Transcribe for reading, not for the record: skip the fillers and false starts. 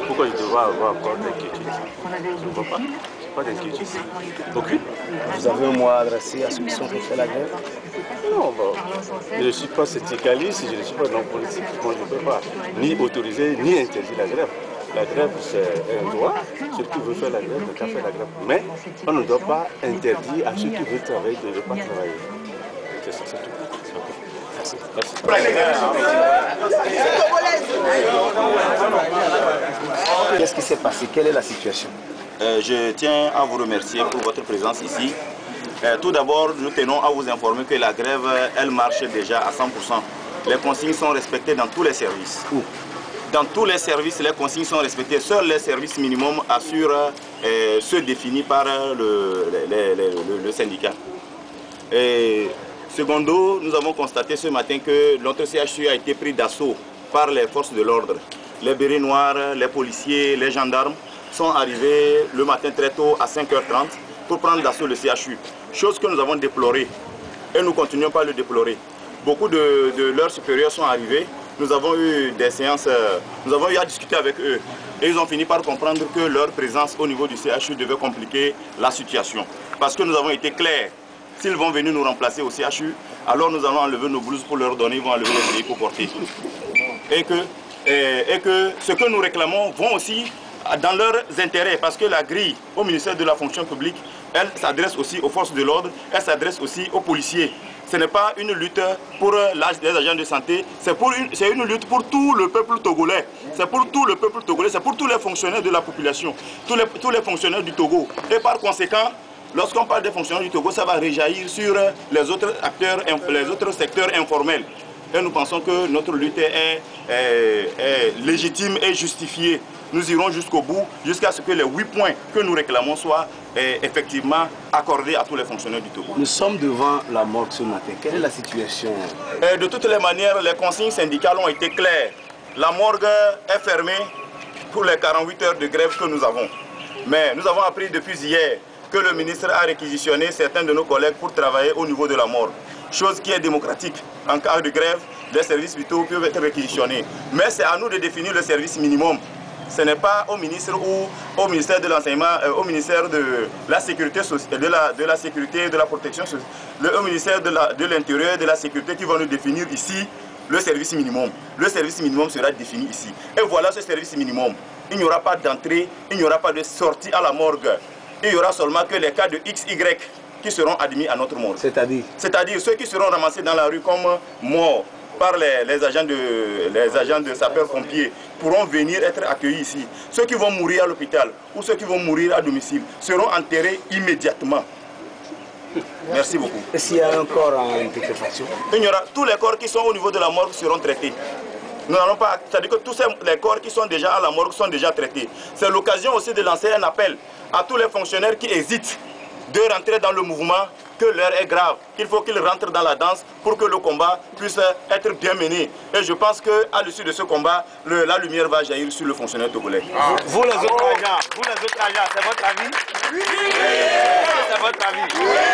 Pourquoi je devrais avoir encore d'inquiétude? Je ne vois pas. Pas d'inquiétude. Aucune. Vous avez un mot à adresser à ceux qui sont pour faire la grève? Non, bon. Je ne suis pas syndicaliste, je ne suis pas non politique. Moi, je ne peux pas ni autoriser ni interdire la grève. La grève, c'est un droit. Ceux qui veulent faire la grève, ne peuvent faire la grève. Mais on ne doit pas interdire à ceux qui veulent travailler de ne pas travailler. C'est ça, c'est tout. Merci. Qu'est-ce qui s'est passé? Quelle est la situation? Je tiens à vous remercier pour votre présence ici. Tout d'abord, nous tenons à vous informer que la grève, elle marche déjà à 100%. Les consignes sont respectées dans tous les services. Dans tous les services, les consignes sont respectées. Seuls les services minimums assurent ceux définis par le syndicat. Et secondo, nous avons constaté ce matin que notre CHU a été pris d'assaut par les forces de l'ordre. Les bérets noirs, les policiers, les gendarmes sont arrivés le matin très tôt à 5h30 pour prendre d'assaut le CHU. Chose que nous avons déplorée et nous continuons pas à le déplorer. Beaucoup de leurs supérieurs sont arrivés. Nous avons eu des séances, nous avons eu à discuter avec eux. Et ils ont fini par comprendre que leur présence au niveau du CHU devait compliquer la situation. Parce que nous avons été clairs. S'ils vont venir nous remplacer au CHU, alors nous allons enlever nos blouses pour leur donner, ils vont enlever les billets pour porter. Et que ce que nous réclamons vont aussi dans leurs intérêts, parce que la grille au ministère de la fonction publique, elle s'adresse aussi aux forces de l'ordre, elle s'adresse aussi aux policiers. Ce n'est pas une lutte pour les agents de santé, c'est une lutte pour tout le peuple togolais. C'est pour tout le peuple togolais, c'est pour tous les fonctionnaires de la population, tous les fonctionnaires du Togo. Et par conséquent, lorsqu'on parle des fonctionnaires du Togo, ça va réjaillir sur les autres acteurs, les autres secteurs informels. Et nous pensons que notre lutte est légitime et justifiée. Nous irons jusqu'au bout, jusqu'à ce que les 8 points que nous réclamons soient effectivement accordés à tous les fonctionnaires du Togo. Nous sommes devant la morgue ce matin. Quelle est la situation? De toutes les manières, les consignes syndicales ont été claires. La morgue est fermée pour les 48 heures de grève que nous avons. Mais nous avons appris depuis hier que le ministre a réquisitionné certains de nos collègues pour travailler au niveau de la morgue. Chose qui est démocratique. En cas de grève, les services vitaux peuvent être réquisitionnés. Mais c'est à nous de définir le service minimum. Ce n'est pas au ministre ou au ministère de l'enseignement, au ministère de la sécurité sociale, de la sécurité et de la protection sociale, au ministère de l'intérieur et de la sécurité qui vont nous définir ici le service minimum. Le service minimum sera défini ici. Et voilà ce service minimum. Il n'y aura pas d'entrée, il n'y aura pas de sortie à la morgue. Il n'y aura seulement que les cas de XY qui seront admis à notre morgue. C'est-à-dire ceux qui seront ramassés dans la rue comme morts par les agents de sapeurs-pompiers pourront venir être accueillis ici. Ceux qui vont mourir à l'hôpital ou ceux qui vont mourir à domicile seront enterrés immédiatement. Merci beaucoup. Et s'il y a un corps en putréfaction? Il y aura tous les corps qui sont au niveau de la morgue seront traités. Nous n'allons pas, c'est-à-dire que tous les corps qui sont déjà à la morgue sont déjà traités. C'est l'occasion aussi de lancer un appel à tous les fonctionnaires qui hésitent de rentrer dans le mouvement, que l'heure est grave, qu'il faut qu'ils rentrent dans la danse pour que le combat puisse être bien mené. Et je pense qu'à l'issue de ce combat, la lumière va jaillir sur le fonctionnaire togolais. Vous les autres agents, c'est votre avis? Oui. C'est votre avis? Oui.